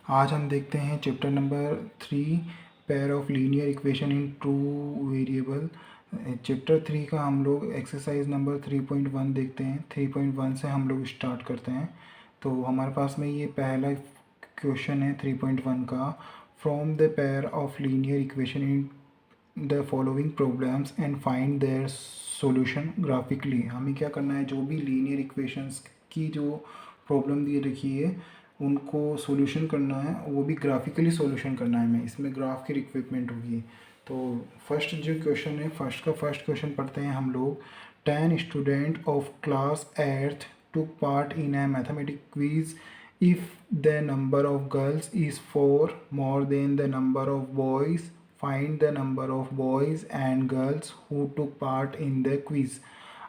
आज हम देखते हैं chapter number 3 pair of linear equation in two variable. Chapter 3 का हम लोग एक्सरसाइज नंबर 3.1 देखते हैं। 3.1 से हम लोग स्टार्ट करते हैं। तो हमारे पास में ये पहला क्वेश्चन है 3.1 का। From the pair of linear equation in the following problems and find their solution graphically. हमें क्या करना है, जो भी लीनियर इक्वेशंस की जो प्रॉब्लम दी रखी है उनको सॉल्यूशन करना है, वो भी ग्राफिकली सॉल्यूशन करना है हमें। इसमें ग्राफ की रिक्वायरमेंट होगी। तो फर्स्ट जो क्वेश्चन है, फर्स्ट क्वेश्चन पढ़ते हैं हम लोग। 10 student of class 8th took part in a mathematics quiz. If the number of girls is 4 more than the number of boys, find the number of boys and girls who took part in the quiz.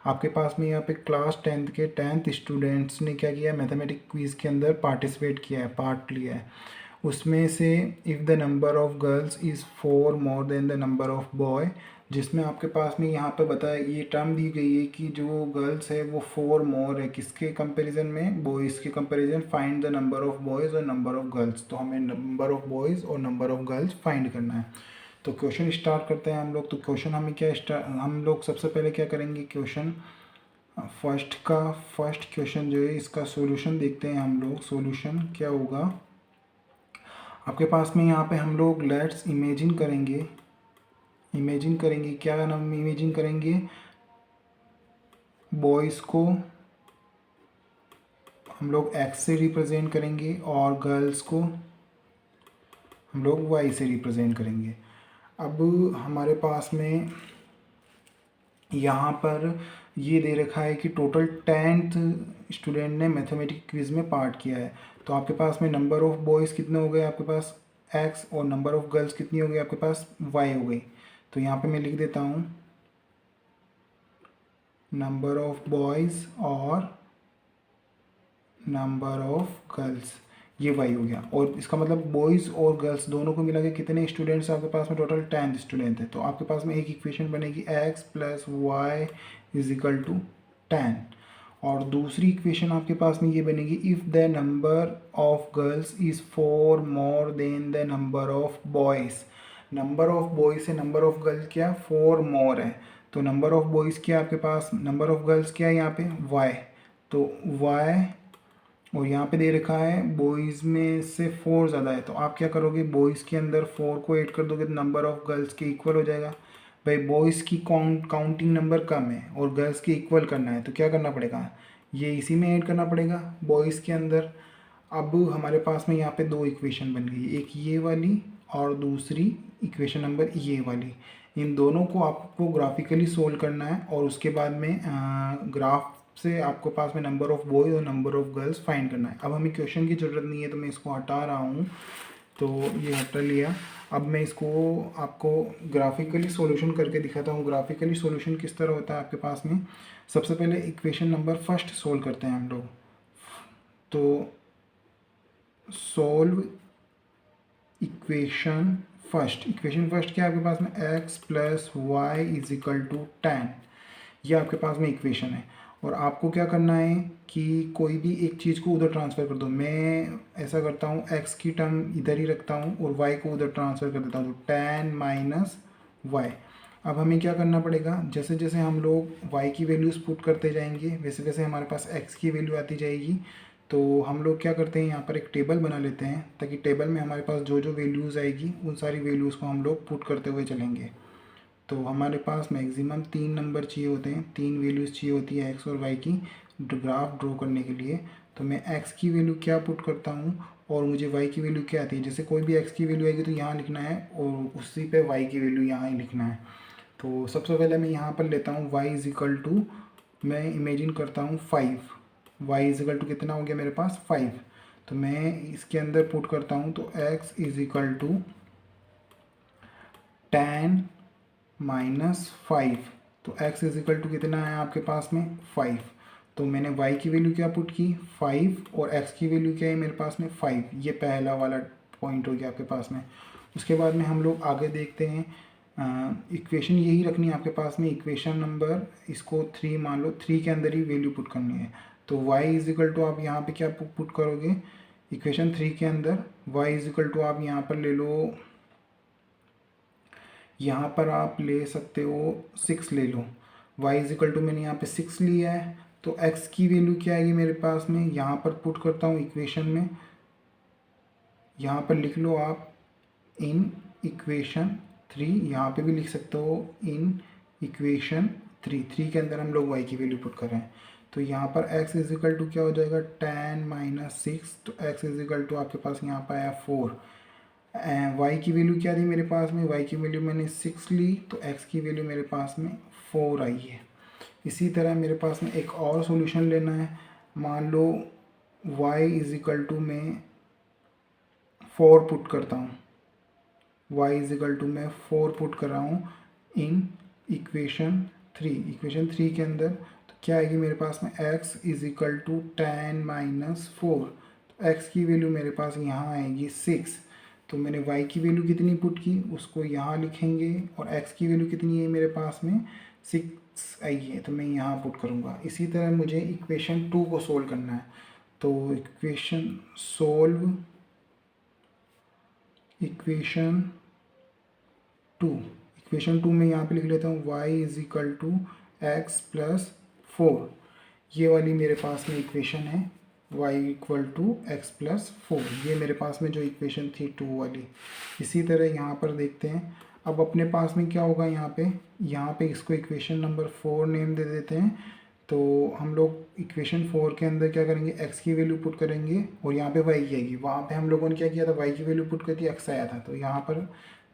आपके पास में यहाँ पे class 10th के 10th students ने क्या किया, mathematics quiz के अंदर पार्टिसिपेट किया है, पार्ट लिया है। उसमें से if the number of girls is 4 more than the number of boy, जिसमें आपके पास में यहाँ पे बताया, ये टर्म दी गई है कि जो गर्ल्स है वो 4 मोर है किसके कंपैरिजन में, बॉयज़ के comparison. Find the number of boys और नंबर ऑफ़ गर्ल्स। तो हमें नंबर ऑफ़ बॉयज़ और नंबर ऑफ़ गर्ल्स फाइंड करना है। तो क्वेश्चन स्टार्ट करते हैं हम लोग। तो क्वेश्चन हमें क्या हम लोग सबसे पहले क्या करेंगे, क्वेश्चन फर्स्ट क्वेश्चन जो है इसका सॉल्यूशन देखते हैं हम लोग। सॉल्यूशन क्या होगा आपके पास में, यहाँ पे हम लोग लेट्स इमेजिन करेंगे क्या नाम इमेजिन करेंगे, बॉयज़ को हम लोग एक्स से रिप्रेजेंट करेंगे और गर्ल्स को हम लोग वाई से रिप्रेजेंट करेंगे। अब हमारे पास में यहाँ पर ये दे रखा है कि टोटल 10th स्टूडेंट ने मैथमेटिक्स क्विज़ में पार्ट किया है। तो आपके पास में नंबर ऑफ़ बॉयज़ कितने हो गए, आपके पास x, और नंबर ऑफ़ गर्ल्स कितनी हो गई, आपके पास y हो गई। तो यहाँ पे मैं लिख देता हूँ नंबर ऑफ़ बॉयज़ और नंबर ऑफ़ गर्ल्स, ये y हो गया। और इसका मतलब बॉयज़ और गर्ल्स दोनों को मिला के कितने स्टूडेंट्स आपके पास में, टोटल 10 स्टूडेंट है। तो आपके पास में एक इक्वेशन बनेगी x plus Y is equal to 10। और दूसरी इक्वेशन आपके पास में ये बनेगी, if the number of girls is 4 more than the number of boys. Number of boys से नंबर ऑफ गर्ल्स क्या, 4 मोर है। तो नंबर ऑफ बॉयज़ क्या आपके पास, नंबर ऑफ गर्ल्स क्या है यहाँ पे, y। तो y, और यहाँ पे दे रखा है बॉयज़ में से 4 ज़्यादा है। तो आप क्या करोगे, बॉयज़ के अंदर 4 को ऐड कर दोगे तो नंबर ऑफ़ गर्ल्स के इक्वल हो जाएगा। भाई बॉयज़ की काउंटिंग नंबर कम है और गर्ल्स के इक्वल करना है, तो क्या करना पड़ेगा, ये इसी में ऐड करना पड़ेगा बॉयज़ के अंदर। अब हमारे पास में यहाँ पे दो इक्वेशन बन गई, एक ये वाली और दूसरी इक्वेशन नंबर ये वाली। इन दोनों को आपको ग्राफिकली सोल्व करना है और उसके बाद में ग्राफ से आपको पास में नंबर ऑफ़ बॉय और नंबर ऑफ़ गर्ल्स फाइंड करना है। अब हमें क्वेश्चन की ज़रूरत नहीं है तो मैं इसको हटा रहा हूँ। तो ये हटा लिया। अब मैं इसको आपको ग्राफिकली सॉल्यूशन करके दिखाता हूँ। ग्राफिकली सॉल्यूशन किस तरह होता है आपके पास में। सबसे पहले इक्वेशन नंबर फर्स्ट सोल्व करते हैं हम लोग। तो सोल्व इक्वेशन फर्स्ट क्या है आपके पास में, x plus Y is equal to 10। ये आपके पास में इक्वेशन है। और आपको क्या करना है कि कोई भी एक चीज़ को उधर ट्रांसफ़र कर दो। मैं ऐसा करता हूँ, x की टर्म इधर ही रखता हूँ और y को उधर ट्रांसफ़र कर देता हूँ, तो 10 माइनस वाई। अब हमें क्या करना पड़ेगा, जैसे जैसे हम लोग y की वैल्यूज़ पुट करते जाएंगे वैसे वैसे हमारे पास x की वैल्यू आती जाएगी। तो हम लोग क्या करते हैं, यहाँ पर एक टेबल बना लेते हैं ताकि टेबल में हमारे पास जो जो वैल्यूज़ आएगी उन सारी वैल्यूज़ को हम लोग पुट करते हुए चलेंगे। तो हमारे पास मैक्सिमम 3 नंबर चाहिए होते हैं, 3 वैल्यूज़ चाहिए होती है एक्स और वाई की ग्राफ ड्रॉ करने के लिए। तो मैं एक्स की वैल्यू क्या पुट करता हूँ और मुझे वाई की वैल्यू क्या आती है। जैसे कोई भी एक्स की वैल्यू आएगी तो यहाँ लिखना है और उसी पे वाई की वैल्यू यहाँ ही लिखना है। तो सबसे पहले मैं यहाँ पर लेता हूँ y इज इक्वल टू, मैं इमेजिन करता हूँ 5। y इज इक्वल टू कितना हो गया मेरे पास 5। तो मैं इसके अंदर पुट करता हूँ तो x is equal to 10 minus 5। तो x इज इक्वल टू कितना है आपके पास में 5। तो मैंने y की वैल्यू क्या पुट की 5 और x की वैल्यू क्या है मेरे पास में 5। ये पहला वाला पॉइंट हो गया आपके पास में। उसके बाद में हम लोग आगे देखते हैं। इक्वेशन यही रखनी है आपके पास में, इक्वेशन नंबर इसको 3 मान लो, 3 के अंदर ही वैल्यू पुट करनी है। तो y इज इक्वल टू आप यहाँ पे क्या पुट करोगे, इक्वेशन 3 के अंदर y इज इक्वल टू आप यहाँ पर ले लो, यहाँ पर आप ले सकते हो 6 ले लो। y इज इक्वल टू मैंने यहाँ पे 6 लिया है, तो x की वैल्यू क्या आएगी मेरे पास में, यहाँ पर पुट करता हूँ इक्वेशन में, यहाँ पर लिख लो आप इन इक्वेशन 3, यहाँ पे भी लिख सकते हो इन इक्वेशन 3 के अंदर हम लोग y की वैल्यू पुट कर रहे हैं। तो यहाँ पर x इज इक्वल टू क्या हो जाएगा 10 माइनस 6, तो x इज इक्वल टू आपके पास यहाँ पर आया 4। y की वैल्यू क्या थी मेरे पास में, y की वैल्यू मैंने 6 ली, तो x की वैल्यू मेरे पास में 4 आई है। इसी तरह मेरे पास में एक और सॉल्यूशन लेना है। मान लो y इज इक्वल टू मैं 4 पुट करता हूँ, y इज इक्वल टू मैं 4 पुट कर रहा हूँ इन इक्वेशन 3 के अंदर, तो क्या आएगी मेरे पास में x is equal to 10 minus 4, तो x की वैल्यू मेरे पास यहाँ आएगी 6। तो मैंने y की वैल्यू कितनी पुट की उसको यहाँ लिखेंगे, और x की वैल्यू कितनी है मेरे पास में 6 आई है, तो मैं यहाँ पुट करूँगा। इसी तरह मुझे इक्वेशन 2 को सोल्व करना है, तो इक्वेशन 2 में यहाँ पे लिख लेता हूँ y is equal to x plus 4, ये वाली मेरे पास में इक्वेशन है y equal to x plus 4, ये मेरे पास में जो इक्वेशन थी 2 वाली। इसी तरह यहाँ पर देखते हैं अब अपने पास में क्या होगा, यहाँ पे इसको इक्वेशन नंबर 4 नेम दे देते हैं। तो हम लोग इक्वेशन 4 के अंदर क्या करेंगे, x की वैल्यू पुट करेंगे और यहाँ पे y की आएगी। वहाँ पे हम लोगों ने क्या किया था, y की वैल्यू पुट कर दी, x आया था। तो यहाँ पर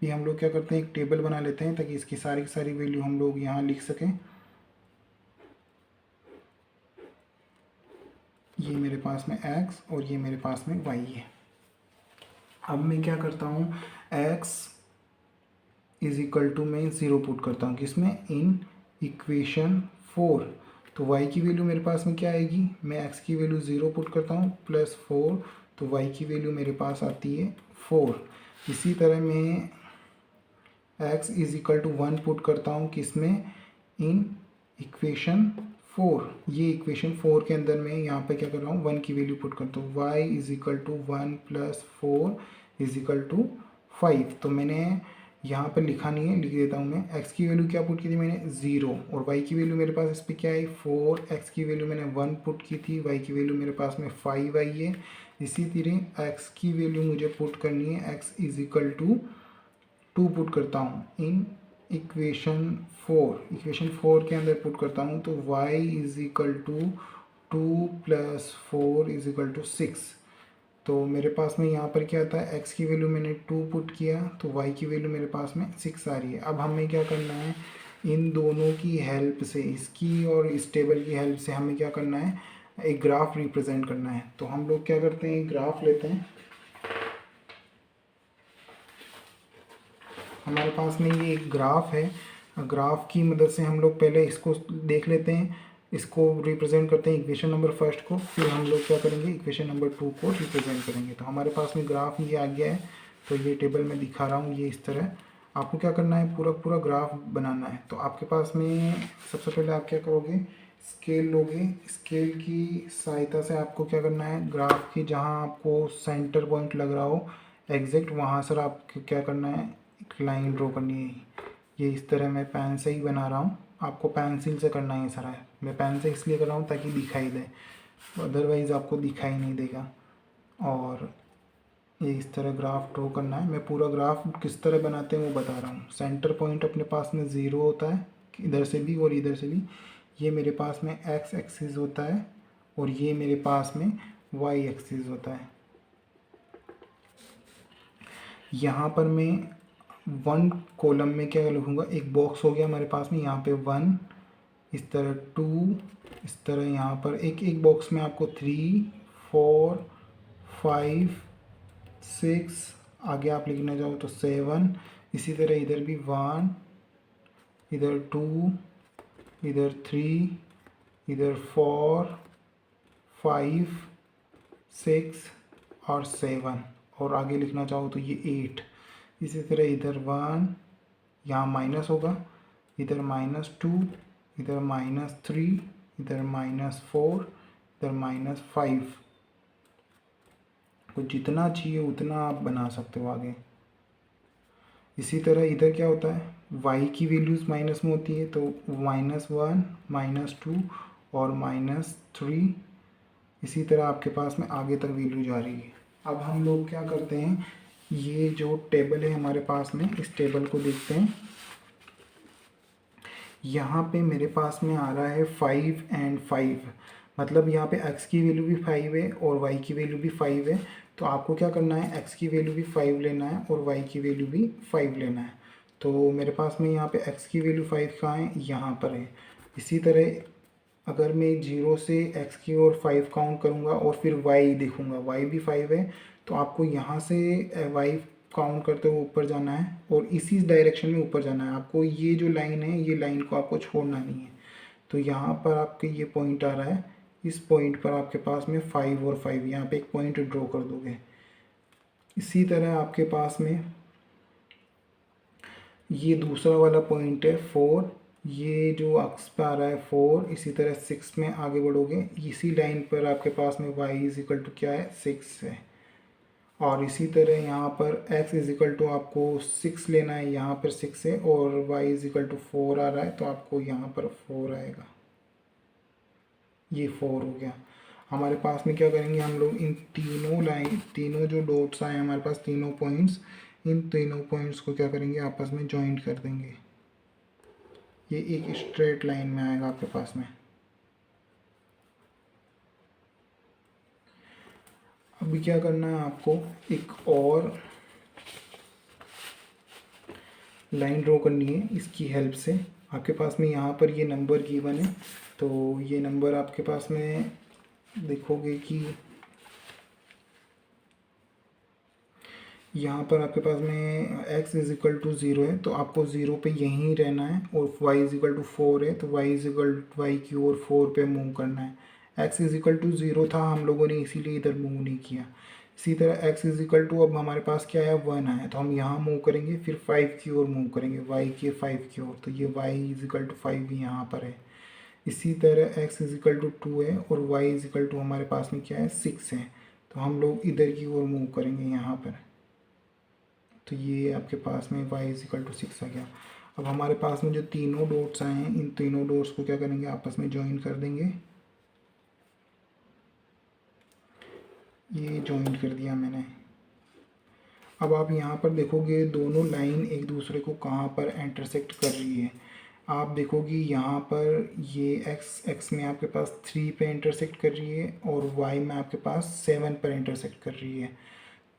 भी हम लोग क्या करते हैं, एक टेबल बना लेते हैं ताकि इसकी सारी की सारी वैल्यू हम लोग यहाँ लिख सकें। ये मेरे पास में x और ये मेरे पास में y है। अब मैं क्या करता हूँ, x इज इक्वल टू मैं 0 पुट करता हूँ किसमें, इन इक्वेशन 4। तो y की वैल्यू मेरे पास में क्या आएगी, मैं x की वैल्यू 0 पुट करता हूँ प्लस 4, तो y की वैल्यू मेरे पास आती है 4। इसी तरह मैं x is equal to 1 put करता हूँ किसमें, इन इक्वेशन 4। ये इक्वेशन 4 के अंदर मैं यहाँ पे क्या कर रहा हूँ, 1 की वैल्यू पुट करता हूँ, y is equal to 1 plus 4 is equal to 5। तो मैंने यहाँ पर लिखा नहीं है, लिख देता हूँ मैं। x की वैल्यू क्या पुट की थी मैंने 0, और y की वैल्यू मेरे पास इस पर क्या है 4, x की वैल्यू मैंने 1 पुट की थी, y की वैल्यू मेरे पास में 5 आई है। इसी तरह x की वैल्यू मुझे पुट करनी है, x is equal to 2 put करता हूँ इन इक्वेशन 4 के अंदर पुट करता हूँ, तो y is equal to 2 plus 4 is equal to 6। तो मेरे पास में यहाँ पर क्या आता है, x की वैल्यू मैंने 2 पुट किया, तो y की वैल्यू मेरे पास में 6 आ रही है। अब हमें क्या करना है, इन दोनों की हेल्प से, इसकी और इस टेबल की हेल्प से हमें क्या करना है, एक ग्राफ रिप्रेजेंट करना है। तो हम लोग क्या करते हैं, एक ग्राफ लेते हैं। हमारे पास में ये एक ग्राफ है, ग्राफ की मदद से हम लोग पहले इसको देख लेते हैं, इसको रिप्रेजेंट करते हैं इक्वेशन नंबर 1 को, फिर हम लोग क्या करेंगे, इक्वेशन नंबर 2 को रिप्रेजेंट करेंगे। तो हमारे पास में ग्राफ ये आ गया है, तो ये टेबल में दिखा रहा हूँ, ये इस तरह आपको क्या करना है, पूरा ग्राफ बनाना है। तो आपके पास में सबसे पहले आप क्या करोगे, स्केल लोगे, स्केल की सहायता से आपको क्या करना है, ग्राफ की जहाँ आपको सेंटर पॉइंट लग रहा हो एग्जैक्ट, वहाँ सर आपको क्या करना है, एक लाइन ड्रॉ करनी है। ये इस तरह मैं पेन से ही बना रहा हूँ, आपको पेंसिल से करना है सारा है। मैं पेन से इसलिए कर रहा हूँ ताकि दिखाई दे, अदरवाइज़ आपको दिखाई नहीं देगा। और ये इस तरह ग्राफ ड्रॉ करना है। मैं पूरा ग्राफ किस तरह बनाते हैं वो बता रहा हूँ। सेंटर पॉइंट अपने पास में 0 होता है, इधर से भी और इधर से भी। ये मेरे पास में x एक्सिस होता है और ये मेरे पास में y एक्सिस होता है। यहाँ पर मैं 1 कॉलम में क्या लिखूँगा, एक बॉक्स हो गया हमारे पास में, यहाँ पे 1, इस तरह 2, इस तरह यहाँ पर एक बॉक्स में आपको 3, 4, 5, 6, आगे आप लिखना चाहो तो 7। इसी तरह इधर भी 1, इधर 2, इधर 3, इधर 4, 5, 6 और 7, और आगे लिखना चाहो तो ये 8। इसी तरह इधर 1, यहाँ माइनस होगा, इधर -2, इधर -3, इधर -4, इधर -5। आपको जितना चाहिए उतना आप बना सकते हो आगे। इसी तरह इधर क्या होता है, y की वैल्यूज़ माइनस में होती है, तो -1 -2 और -3, इसी तरह आपके पास में आगे तक वैल्यू जा रही है। अब हम लोग क्या करते हैं, ये जो टेबल है हमारे पास में, इस टेबल को देखते हैं। यहाँ पे मेरे पास में आ रहा है 5 एंड 5, मतलब यहाँ पे x की वैल्यू भी 5 है और y की वैल्यू भी 5 है। तो आपको क्या करना है, x की वैल्यू भी 5 लेना है और y की वैल्यू भी 5 लेना है। तो मेरे पास में यहाँ पे x की वैल्यू 5 कहाँ है, यहाँ पर है। इसी तरह अगर मैं 0 से x की ओर 5 काउंट करूँगा और फिर y देखूँगा, y भी 5 है, तो आपको यहाँ से y काउंट करते हुए ऊपर जाना है और इसी डायरेक्शन में ऊपर जाना है आपको। ये जो लाइन है, ये लाइन को आपको छोड़ना नहीं है। तो यहाँ पर आपके ये पॉइंट आ रहा है, इस पॉइंट पर आपके पास में 5 और 5, यहाँ पे एक पॉइंट ड्रॉ कर दोगे। इसी तरह आपके पास में ये दूसरा वाला पॉइंट है 4, ये जो अक्स पे आ रहा है 4, इसी तरह 6 में आगे बढ़ोगे, इसी लाइन पर आपके पास में y इज इक्वल टू क्या है, 6 है। और इसी तरह यहाँ पर x इज इक्वल टू आपको 6 लेना है, यहाँ पर 6 है, और y इज इक्वल टू 4 आ रहा है, तो आपको यहाँ पर 4 आएगा। ये 4 हो गया। हमारे पास में क्या करेंगे हम लोग, इन तीनों जो डॉट्स आए हमारे पास, तीनों पॉइंट्स, इन तीनों पॉइंट्स को क्या करेंगे, आपस में जॉइंट कर देंगे। ये एक स्ट्रेट लाइन में आएगा आपके पास में। अभी क्या करना है आपको, एक और लाइन ड्रॉ करनी है इसकी हेल्प से। आपके पास में यहाँ पर ये नंबर गिवन है, तो ये नंबर आपके पास में देखोगे कि यहाँ पर आपके पास में x इज इक्वल टू 0 है, तो आपको 0 पे यहीं रहना है, और y इज इक्वल टू 4 है, तो y इज इक्वल y की ओर 4 पे मूव करना है। x इज इक्वल टू 0 था, हम लोगों ने इसीलिए इधर मूव नहीं किया। इसी तरह x इज इक्वल टू, अब हमारे पास क्या है, 1 है, तो हम यहाँ मूव करेंगे, फिर 5 की ओर मूव करेंगे, y के 5 की ओर, तो ये y इज इक्वल टू 5 भी यहाँ पर है। इसी तरह x इज इक्वल टू 2 है और y इज इक्वल टू हमारे पास में क्या है, 6 है, तो हम लोग इधर की ओर मूव करेंगे यहाँ पर। तो ये आपके पास में y इज इक्वल टू 6 आ गया। अब हमारे पास में जो तीनों डॉट्स आए हैं, इन तीनों डॉट्स को क्या करेंगे, आपस में ज्वाइन कर देंगे। ये ज्वाइन कर दिया मैंने। अब आप यहाँ पर देखोगे दोनों लाइन एक दूसरे को कहाँ पर इंटरसेक्ट कर रही है। आप देखोगे यहाँ पर ये x में आपके पास 3 पे इंटरसेक्ट कर रही है और y में आपके पास 7 पर इंटरसेक्ट कर रही है।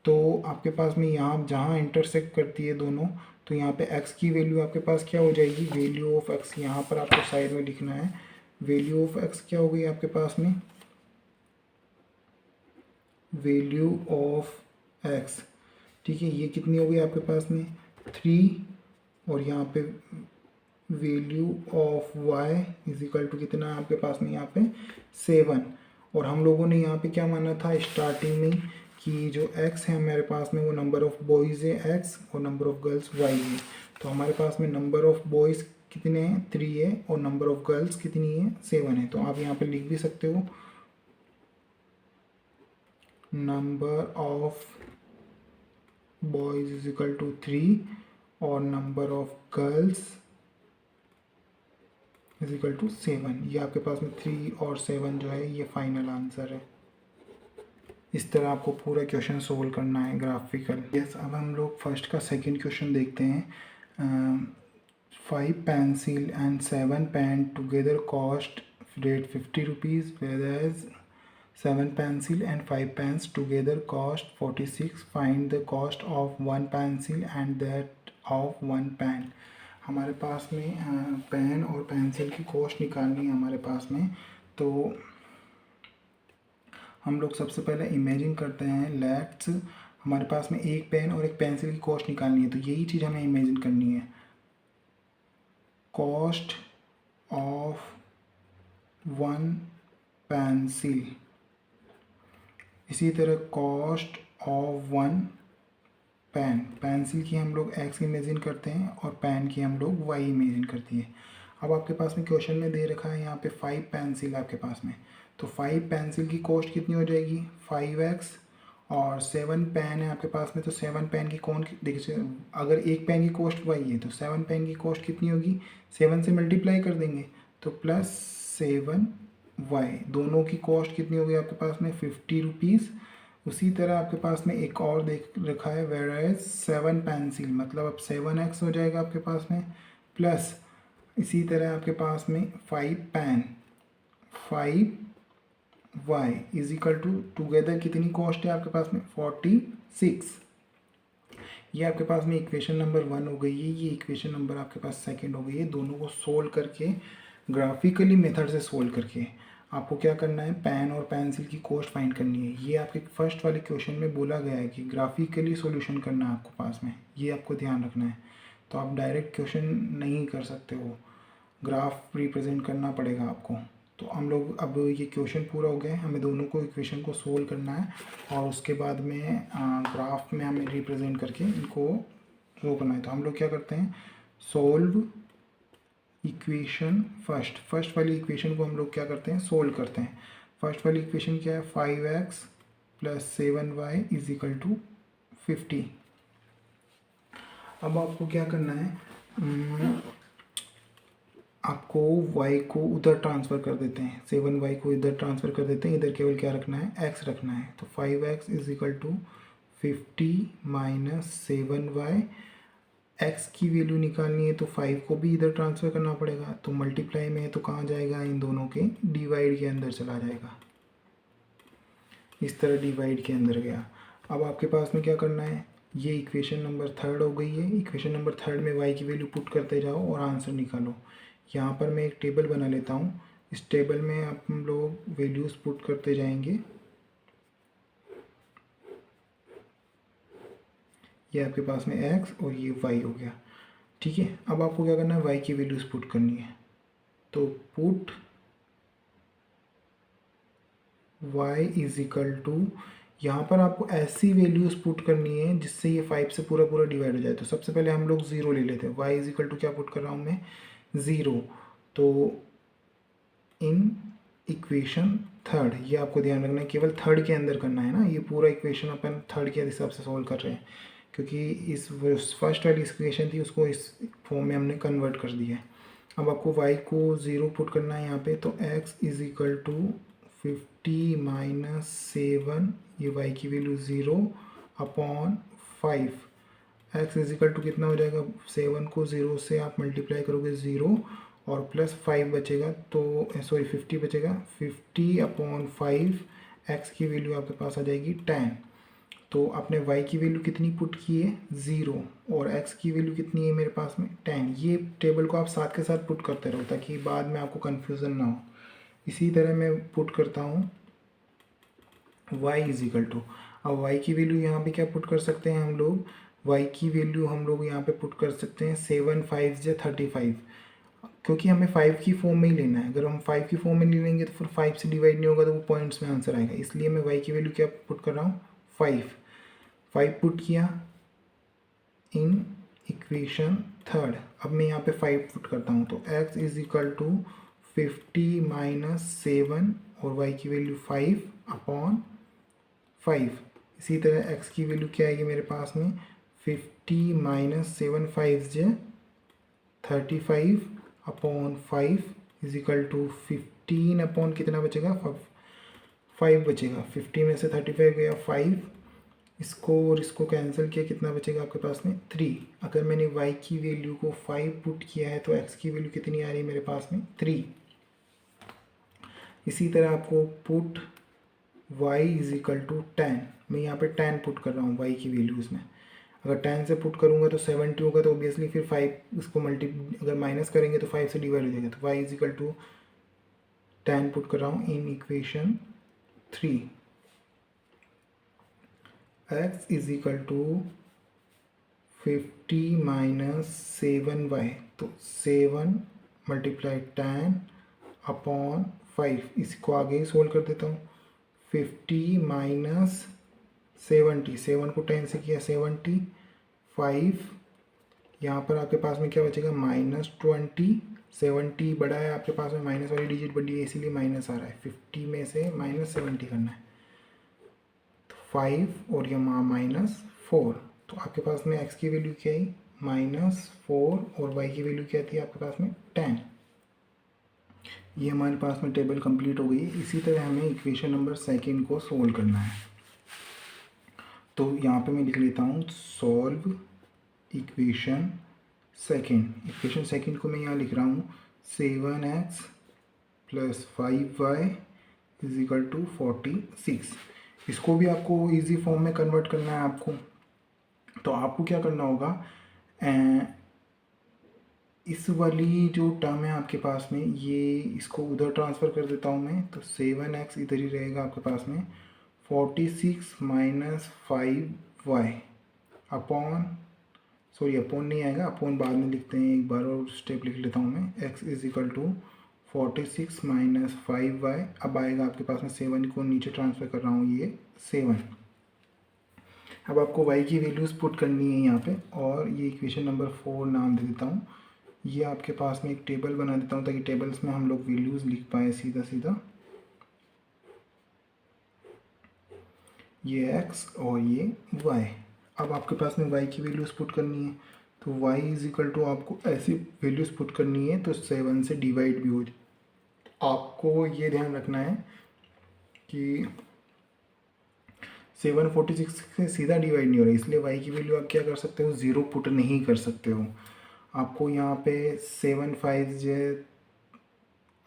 तो आपके पास में यहाँ जहाँ इंटरसेक्ट करती है दोनों, तो यहाँ पे x की वैल्यू आपके पास क्या हो जाएगी, वैल्यू ऑफ x, यहाँ पर आपको साइड में लिखना है। वैल्यू ऑफ x क्या हो गई आपके पास में, वैल्यू ऑफ x, ठीक है, ये कितनी हो गई आपके पास में 3, और यहाँ पे value of y is equal to कितना है आपके पास में, यहाँ पे 7। और हम लोगों ने यहाँ पे क्या माना था स्टार्टिंग में, कि जो x है हमारे पास में वो नंबर ऑफ़ बॉयज़ है x और नंबर ऑफ़ गर्ल्स y है। तो हमारे पास में नंबर ऑफ़ बॉयज़ कितने हैं, 3 है, और नंबर ऑफ़ गर्ल्स कितनी है, 7 है। तो आप यहाँ पे लिख भी सकते हो number of boys is equal to 3 और number of girls is equal to 7। ये आपके पास में 3 और 7 जो है ये फाइनल आंसर है। इस तरह आपको पूरा क्वेश्चन सोल्व करना है ग्राफिकल। यस, अब हम लोग फर्स्ट का सेकंड क्वेश्चन देखते हैं। 5 pencil and 7 pen together cost rate 50 rupees, whereas 7 pencil and 5 pens together cost 46। Find the cost of 1 pencil and that of 1 pen. हमारे पास में पेन और पेंसिल की कॉस्ट निकालनी है हमारे पास में। तो हम लोग सबसे पहले इमेजिन करते हैं, लेट्स हमारे पास में एक पेन और एक पेंसिल की कॉस्ट निकालनी है, तो यही चीज़ हमें इमेजिन करनी है। कॉस्ट ऑफ 1 पेंसिल, इसी तरह कॉस्ट ऑफ 1 पेन। पेंसिल की हम लोग x इमेजिन करते हैं और पेन की हम लोग y इमेजिन करती है। अब आपके पास में क्वेश्चन में दे रखा है यहाँ पे 5 पेंसिल आपके पास में, तो 5 पेंसिल की कॉस्ट कितनी हो जाएगी, 5x, और 7 पेन है आपके पास में, तो 7 पेन की कौन देखिए, अगर एक पेन की कॉस्ट वाई है तो 7 पेन की कॉस्ट कितनी होगी, 7 से मल्टीप्लाई कर देंगे तो +7 y, दोनों की कॉस्ट कितनी होगी आपके पास में 50 रुपीज़। उसी तरह आपके पास में एक और देख रखा है, वेयर एज 7 पेंसिल, मतलब अब 7x हो जाएगा आपके पास में, प्लस इसी तरह आपके पास में 5 pen, 5y is equal to together कितनी कॉस्ट है आपके पास में 46। ये आपके पास में इक्वेशन नंबर 1 हो गई है, ये इक्वेशन नंबर आपके पास सेकंड हो गई है। दोनों को सोल्व करके ग्राफिकली मेथड से सोल्व करके आपको क्या करना है, पेन और पेंसिल की कॉस्ट फाइंड करनी है। ये आपके फर्स्ट वाले क्वेश्चन में बोला गया है कि ग्राफिकली सॉल्यूशन करना है आपको पास में, ये आपको ध्यान रखना है। तो आप डायरेक्ट क्वेश्चन नहीं कर सकते हो, ग्राफ रिप्रेजेंट करना पड़ेगा आपको। तो हम लोग अब ये क्वेश्चन पूरा हो गया है, हमें दोनों को इक्वेशन को सोल्व करना है और उसके बाद में ग्राफ में हमें रिप्रेजेंट करके इनको वो करना है। तो हम लोग क्या करते हैं, सोल्व इक्वेशन फर्स्ट वाली इक्वेशन को हम लोग क्या करते हैं, सोल्व करते हैं। फर्स्ट वाली इक्वेशन क्या है, 5x + 7y is equal to 50। अब आपको क्या करना है, आपको y को उधर ट्रांसफ़र कर देते हैं, 7y को इधर ट्रांसफ़र कर देते हैं, इधर केवल क्या रखना है, x रखना है। तो 5x is equal to 50 - 7y, x की वैल्यू निकालनी है तो 5 को भी इधर ट्रांसफ़र करना पड़ेगा, तो मल्टीप्लाई में है तो कहाँ जाएगा, इन दोनों के डिवाइड के अंदर चला जाएगा, इस तरह डिवाइड के अंदर गया। अब आपके पास में क्या करना है, ये इक्वेशन नंबर 3 हो गई है। इक्वेशन नंबर 3 में y की वैल्यू पुट करते जाओ और आंसर निकालो। यहाँ पर मैं एक टेबल बना लेता हूँ, इस टेबल में आप हम लोग वैल्यूज़ पुट करते जाएंगे। ये आपके पास में x और ये y हो गया, ठीक है। अब आपको क्या करना है, y की वैल्यूज़ पुट करनी है, तो put y is equal to, यहाँ पर आपको ऐसी वैल्यूज़ पुट करनी है जिससे ये 5 से पूरा पूरा डिवाइड हो जाए। तो सबसे पहले हम लोग 0 ले लेते हैं, y इज इक्वल टू क्या पुट कर रहा हूँ मैं, 0। तो इन इक्वेशन 3, ये आपको ध्यान रखना है, केवल 3 के अंदर करना है ना, ये पूरा इक्वेशन अपन 3 के हिसाब से सॉल्व कर रहे हैं, क्योंकि इस फर्स्ट वाली इक्वेशन थी उसको इस फॉर्म में हमने कन्वर्ट कर दिया है। अब आपको y को 0 पुट करना है यहाँ पे, तो x इज इक्वल टू 50 - 7, ये y की value 0/5, x is equal to कितना हो जाएगा, 7 को 0 से आप मल्टीप्लाई करोगे 0 और प्लस 5 बचेगा, तो सॉरी 50 बचेगा, 50/5, x की वैल्यू आपके पास आ जाएगी 10। तो आपने y की वैल्यू कितनी पुट की है, 0, और x की वैल्यू कितनी है मेरे पास में 10। ये टेबल को आप साथ के साथ पुट करते रहो ताकि बाद में आपको कन्फ्यूज़न ना हो। इसी तरह मैं पुट करता हूँ y इज इक्वल टू, अब y की वैल्यू यहाँ पे क्या पुट कर सकते हैं हम लोग, y की वैल्यू हम लोग यहाँ पे पुट कर सकते हैं 7 5 × 35, क्योंकि हमें 5 की फॉर्म में ही लेना है। अगर हम 5 की फॉर्म में नहीं लेंगे तो फिर 5 से डिवाइड नहीं होगा तो वो पॉइंट्स में आंसर आएगा, इसलिए मैं y की वैल्यू क्या पुट कर रहा हूँ, 5 पुट किया इन इक्वेशन 3। अब मैं यहाँ पे 5 पुट करता हूँ, तो x इज इक्वल टू 50 - 7 और y की वैल्यू 5/5। इसी तरह x की वैल्यू क्या आएगी मेरे पास में, 50 - 7 5 × 35/5 इज इक्वल टू 15 अपॉन कितना बचेगा, 5 बचेगा। 50 में से 35 गया 5, इसको और इसको कैंसिल किया, कितना बचेगा आपके पास में 3। अगर मैंने y की वैल्यू को 5 पुट किया है तो x की वैल्यू कितनी आ रही है मेरे पास में 3। इसी तरह आपको put y is equal to 10, मैं यहाँ पे 10 पुट कर रहा हूँ y की वैल्यूज़ में। अगर 10 से पुट करूँगा तो 70 होगा, तो ऑब्वियसली फिर 5 इसको अगर माइनस करेंगे तो 5 से डिवाइड हो जाएगा, तो y is equal to 10 put कर रहा हूँ in equation 3। x is equal to 50 - 7y, तो 7 × 10/5, इसको आगे ही सोल्व कर देता हूँ। 50 - 70, 7 को 10 से किया 70, 5, यहाँ पर आपके पास में क्या बचेगा, -20। 70 बड़ा है आपके पास में, माइनस वाली डिजिट बड़ी है इसीलिए माइनस आ रहा है, 50 में से -70 करना है, तो 5 और यहाँ -4। तो आपके पास में x की वैल्यू क्या है, -4 और y की वैल्यू क्या थी आपके पास में 10। ये हमारे पास में टेबल कंप्लीट हो गई। इसी तरह हमें इक्वेशन नंबर सेकंड को सोल्व करना है। तो यहाँ पे मैं लिख लेता हूँ solve equation second. Equation second को मैं यहाँ लिख रहा हूँ 7x + 5y = 46। इसको भी आपको इजी फॉर्म में कन्वर्ट करना है आपको। तो आपको क्या करना होगा, इस वाली जो टर्म है आपके पास में, ये इसको उधर ट्रांसफ़र कर देता हूँ मैं। तो 7x इधर ही रहेगा आपके पास में, 46 - 5y अपॉन, सॉरी अपोन नहीं आएगा, अपोन बाद में लिखते हैं, एक बार और स्टेप लिख लेता हूँ मैं। x = 46 - 5y। अब आएगा आपके पास में 7 को नीचे ट्रांसफ़र कर रहा हूँ, ये 7। अब आपको y की वैल्यूज़ पुट करनी है यहाँ पे, और ये इक्वेशन नंबर 4 नाम दे देता हूँ। ये आपके पास में एक टेबल बना देता हूँ ताकि टेबल्स में हम लोग वैल्यूज़ लिख पाए सीधा सीधा। ये x और ये y। अब आपके पास में y की वैल्यूज़ पुट करनी है। तो y = आपको ऐसी वैल्यूज़ पुट करनी है तो 7 से डिवाइड भी हो जाए। आपको ये ध्यान रखना है कि 746 से सीधा डिवाइड नहीं हो रहा है, इसलिए y की वैल्यू आप क्या कर सकते हो, 0 पुट नहीं कर सकते हो। आपको यहाँ पे 7 5 जे,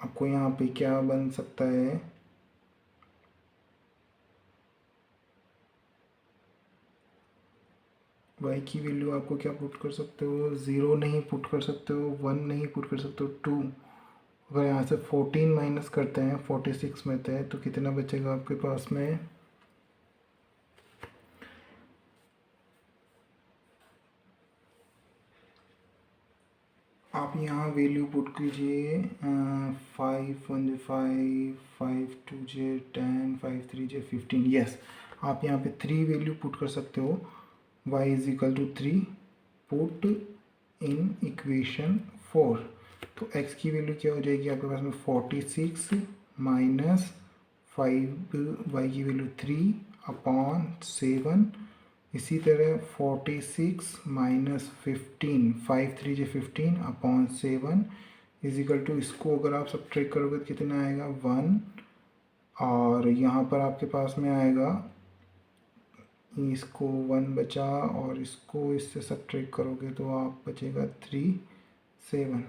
आपको यहाँ पे क्या बन सकता है, y की वैल्यू आपको क्या पुट कर सकते हो, 0 नहीं पुट कर सकते हो, 1 नहीं पुट कर सकते हो, 2। अगर यहाँ से 14 माइनस करते हैं 46 में थे तो कितना बचेगा आपके पास में, आप यहाँ वैल्यू पुट कीजिए 5 1 × 5, 5 2 × 10, 5 3 × 15। यस, आप यहाँ पे 3 वैल्यू पुट कर सकते हो। y = 3 put in equation 4। तो x की वैल्यू क्या हो जाएगी आपके पास में, 46 - 5, y की वैल्यू 3 अपॉन 7। इसी तरह 46 - 15, 5 3 × 15 अपॉन 7 = इसको अगर आप सब्ट्रैक्ट करोगे तो कितना आएगा, 1। और यहाँ पर आपके पास में आएगा, इसको 1 बचा और इसको इससे सब्ट्रैक्ट करोगे तो आप बचेगा 3 7।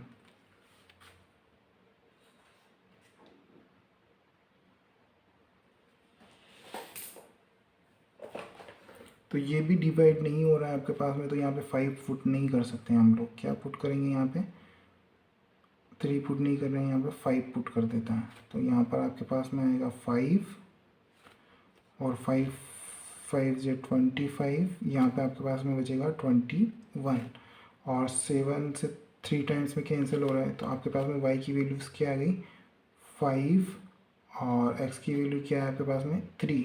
तो ये भी डिवाइड नहीं हो रहा है आपके पास में, तो यहाँ पे 5 पुट नहीं कर सकते हैं हम लोग। क्या पुट करेंगे यहाँ पे, 3 पुट नहीं कर रहे हैं, यहाँ पे 5 पुट कर देता है। तो यहाँ पर आपके पास में आएगा 5 और 5 5 × 25। यहाँ पे आपके पास में बचेगा 21 और 7 से 3 टाइम्स में कैंसिल हो रहा है। तो आपके पास में y की वैल्यूज़ क्या आ गई, 5 और x की वैल्यू क्या है आपके पास में, 3।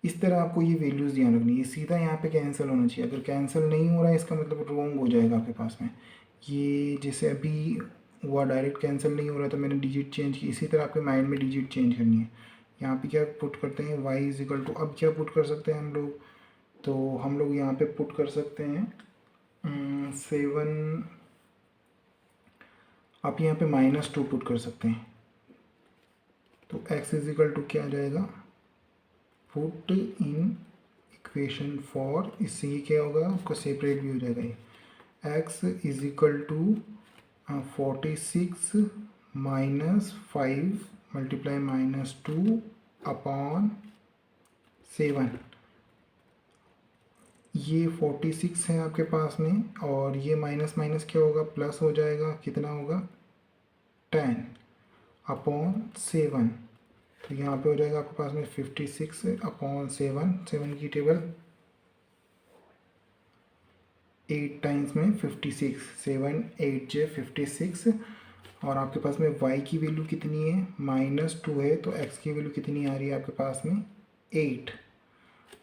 इस तरह आपको ये वैल्यूज़ ध्यान रखनी है। सीधा यहाँ पे कैंसिल होना चाहिए, अगर कैंसिल नहीं हो रहा है इसका मतलब रॉन्ग हो जाएगा आपके पास में। ये जैसे अभी हुआ डायरेक्ट कैंसिल नहीं हो रहा तो मैंने डिजिट चेंज की, इसी तरह आपके माइंड में डिजिट चेंज करनी है। यहाँ पे क्या पुट करते हैं, y = अब क्या पुट कर सकते हैं हम लोग, तो हम लोग यहाँ पे पुट कर सकते हैं 7। आप यहाँ पे -2 पुट कर सकते हैं। तो x = क्या आ जाएगा, पुट इन इक्वेशन 4। इससे ये क्या होगा, आपको सेपरेट भी हो जाएगा ये। x = 46 - 5 × -2 upon 7। ये 46 है आपके पास में, और ये माइनस माइनस क्या होगा, प्लस हो जाएगा, कितना होगा 10 अपॉन 7। तो यहाँ पे हो जाएगा आपके पास में 56 अपॉन 7। 7 की टेबल 8 टाइम्स में 56, 7 8 × 56। और आपके पास में y की वैल्यू कितनी है, -2 है, तो x की वैल्यू कितनी आ रही है आपके पास में, 8।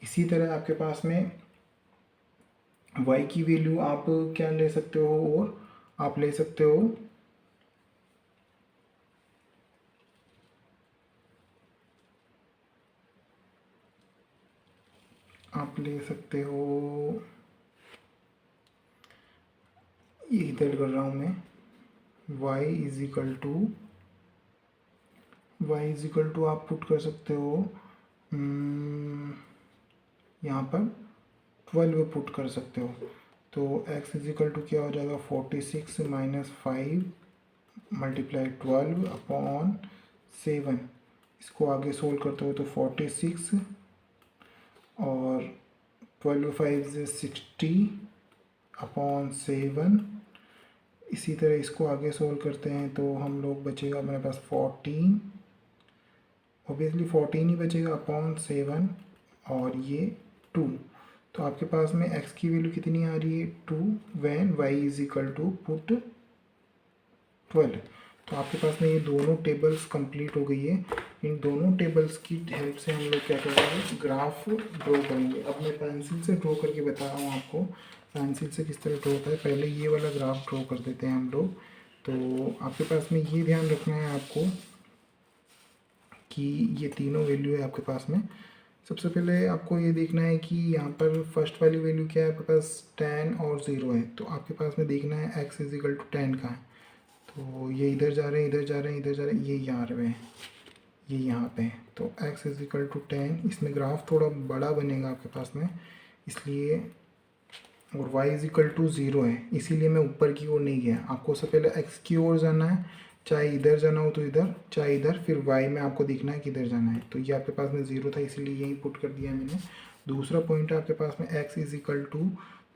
इसी तरह आपके पास में y की वैल्यू आप क्या ले सकते हो, और आप ले सकते हो आप ले सकते हो, ये इधर कर रहा हूँ मैं, y इज इक्वल टू आप पुट कर सकते हो यहाँ पर 12 पुट कर सकते हो। तो x इज इक्वल टू क्या हो जाएगा, 46 माइनस 5 मल्टीप्लाई 12 अपॉन 7। इसको आगे सोल्व करते हो तो 46 और 12 5 से 60 अपॉन 7। इसी तरह इसको आगे सोल्व करते हैं तो हम लोग बचेगा मेरे पास 14, ऑब्वियसली 14 ही बचेगा अपॉन 7 और ये 2। तो आपके पास में x की वैल्यू कितनी आ रही है, 2 when y is equal to put 12। तो आपके पास में ये दोनों टेबल्स कंप्लीट हो गई है। इन दोनों टेबल्स की हेल्प से हम लोग क्या करेंगे, ग्राफ ड्रॉ करेंगे। अब मैं पेंसिल से ड्रॉ करके बता रहा हूँ आपको पेंसिल से किस तरह ड्रॉ होता है। पहले ये वाला ग्राफ ड्रॉ कर देते हैं हम लोग। तो आपके पास में ये ध्यान रखना है आपको कि ये तीनों वैल्यू है आपके पास में। सबसे पहले आपको ये देखना है कि यहाँ पर फर्स्ट वाली वैल्यू क्या है, आपके पास 10 और 0 है। तो आपके पास में देखना है x इज इक्वल टू 10 का है। तो ये इधर जा रहे हैं, इधर जा रहे हैं, इधर जा रहे हैं, ये यहाँ पे है, ये यहाँ पे है। तो x इज इक्वल टू 10, इसमें ग्राफ थोड़ा बड़ा बनेगा आपके पास में इसलिए, और y इज इक्वल टू 0 है इसीलिए मैं ऊपर की ओर नहीं गया। आपको सबसे पहले x की ओर जाना है, चाहे इधर जाना हो तो इधर, चाहे इधर, फिर y में आपको देखना है कि इधर जाना है। तो ये आपके पास में 0 था इसीलिए यही पुट कर दिया मैंने। दूसरा पॉइंट है आपके पास में x इज इक्वल टू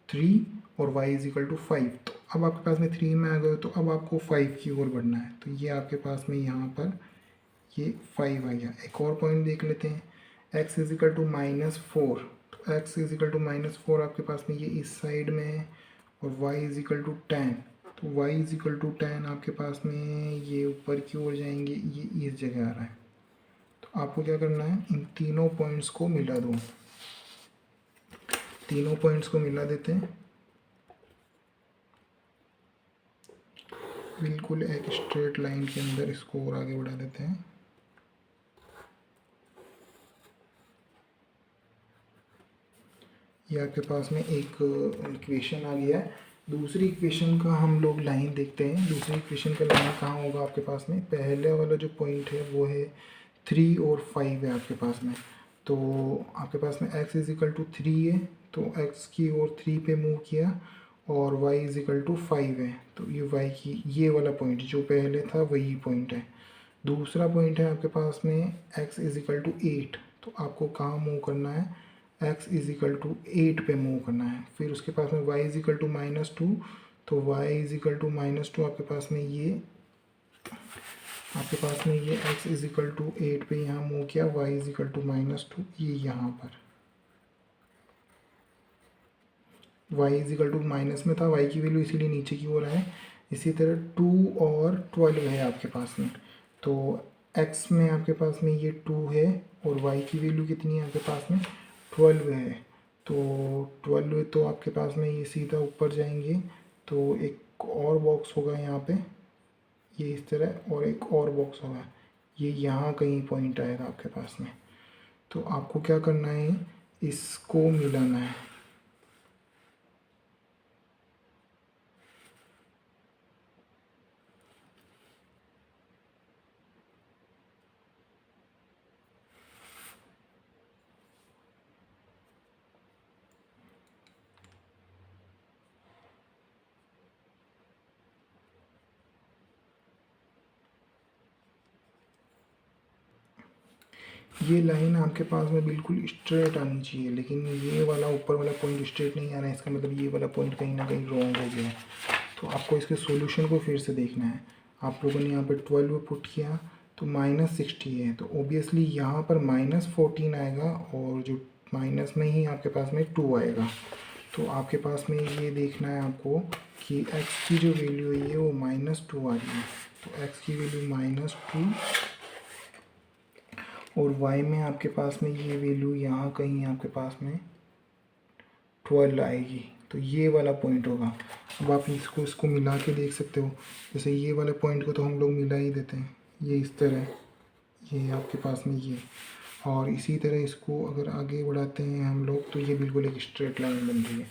3 और y इज इक्वल टू 5। तो अब आपके पास में 3 में आ गए तो अब आपको 5 की ओर बढ़ना है। तो ये आपके पास में यहाँ पर ये 5 आ गया। एक और पॉइंट देख लेते हैं, x इज इक्वल टू -4। तो x इज इक्वल टू -4 आपके पास में ये इस साइड में है और y इज इक्वल टू 10। तो y इज इक्वल टू 10 आपके पास में ये ऊपर की ओर जाएंगे, ये इस जगह आ रहा है। तो आपको क्या करना है, इन तीनों पॉइंट्स को मिला दो। तीनों पॉइंट्स को मिला देते हैं, बिल्कुल एक स्ट्रेट लाइन के अंदर इसको और आगे बढ़ा देते हैं। ये आपके पास में एक इक्वेशन आ गया है। दूसरी इक्वेशन का हम लोग लाइन देखते हैं। दूसरी इक्वेशन का लाइन कहाँ होगा आपके पास में, पहले वाला जो पॉइंट है वो है 3 और 5 है आपके पास में। तो आपके पास में x इज इक्वल टू 3 है तो x की ओर 3 पे मूव किया और y इज इक्वल टू 5 है। तो ये y की ये वाला पॉइंट जो पहले था वही पॉइंट है। दूसरा पॉइंट है आपके पास में x इज इक्वल टू 8। तो आपको कहाँ मूव करना है, x इज इक्वल टू 8 पे मूव करना है। फिर उसके पास में y इज इक्वल टू -2। तो y इज इक्वल टू -2 आपके पास में ये x इज इक्वल टू 8 पे यहाँ मूव किया, y इज इक्वल टू -2 ये यहाँ पर y is equal to minus में था, y की वैल्यू इसीलिए नीचे की ओर है। इसी तरह 2 और 12 है आपके पास में। तो x में आपके पास में ये 2 है और y की वैल्यू कितनी है आपके पास में 12 है। तो 12 तो आपके पास में ये सीधा ऊपर जाएंगे तो एक और बॉक्स होगा यहाँ पे, ये इस तरह, और एक और बॉक्स होगा, ये यहाँ कहीं पॉइंट आएगा आपके पास में। तो आपको क्या करना है, इसको मिलाना है। ये लाइन आपके पास में बिल्कुल स्ट्रेट आनी चाहिए, लेकिन ये वाला ऊपर वाला पॉइंट स्ट्रेट नहीं आ रहा है, इसका मतलब ये वाला पॉइंट कहीं ना कहीं रॉन्ग हो गया है। तो आपको इसके सॉल्यूशन को फिर से देखना है। आप लोगों ने यहाँ पर 12 पुट किया तो -60 है, तो ओबियसली यहाँ पर -14 आएगा और जो माइनस में ही आपके पास में 2 आएगा। तो आपके पास में ये देखना है आपको कि x की जो वैल्यू है वो -2 आ रही है। तो x की वैल्यू -2 और y में आपके पास में ये वैल्यू यहाँ कहीं आपके पास में 12 आएगी। तो ये वाला पॉइंट होगा। अब आप इसको मिला के देख सकते हो। जैसे ये वाले पॉइंट को तो हम लोग मिला ही देते हैं, ये इस तरह, ये आपके पास में ये। और इसी तरह इसको अगर आगे बढ़ाते हैं हम लोग तो ये बिल्कुल एक स्ट्रेट लाइन बन रही है।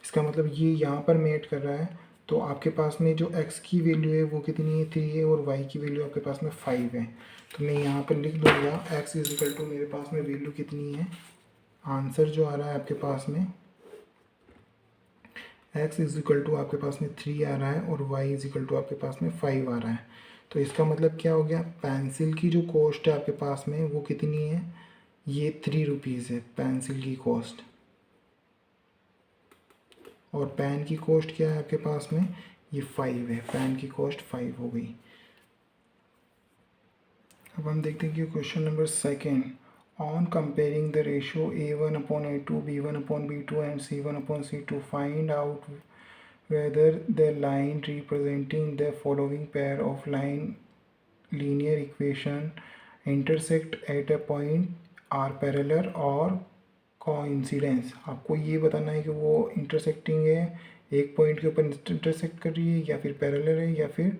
इसका मतलब ये यहाँ पर मेट कर रहा है, तो आपके पास में जो x की वैल्यू है वो कितनी है 3 है, और y की वैल्यू आपके पास में 5 है। तो मैं यहाँ पर लिख दूँगा x इजिकल टू मेरे पास में वैल्यू कितनी है, आंसर जो आ रहा है आपके पास में x इजिकल टू आपके पास में 3 आ रहा है और y इजिकल टू आपके पास में 5 आ रहा है। तो इसका मतलब क्या हो गया, पेंसिल की जो कॉस्ट है आपके पास में वो कितनी है, ये 3 रुपीज़ है पेंसिल की कॉस्ट, और पेन की कॉस्ट क्या है आपके पास में, ये 5 है, पेन की कॉस्ट 5 हो गई। अब हम देखते हैं कि question number second, on comparing the ratio A1/A2, B1/B2 and C1/C2 find out whether the line representing the following pair of linear equation intersect at a point are parallel or coincidence। आपको ये बताना है कि वो intersecting है, एक point के ऊपर इंटरसेक्ट कर रही है, या फिर पैरेलल है, या फिर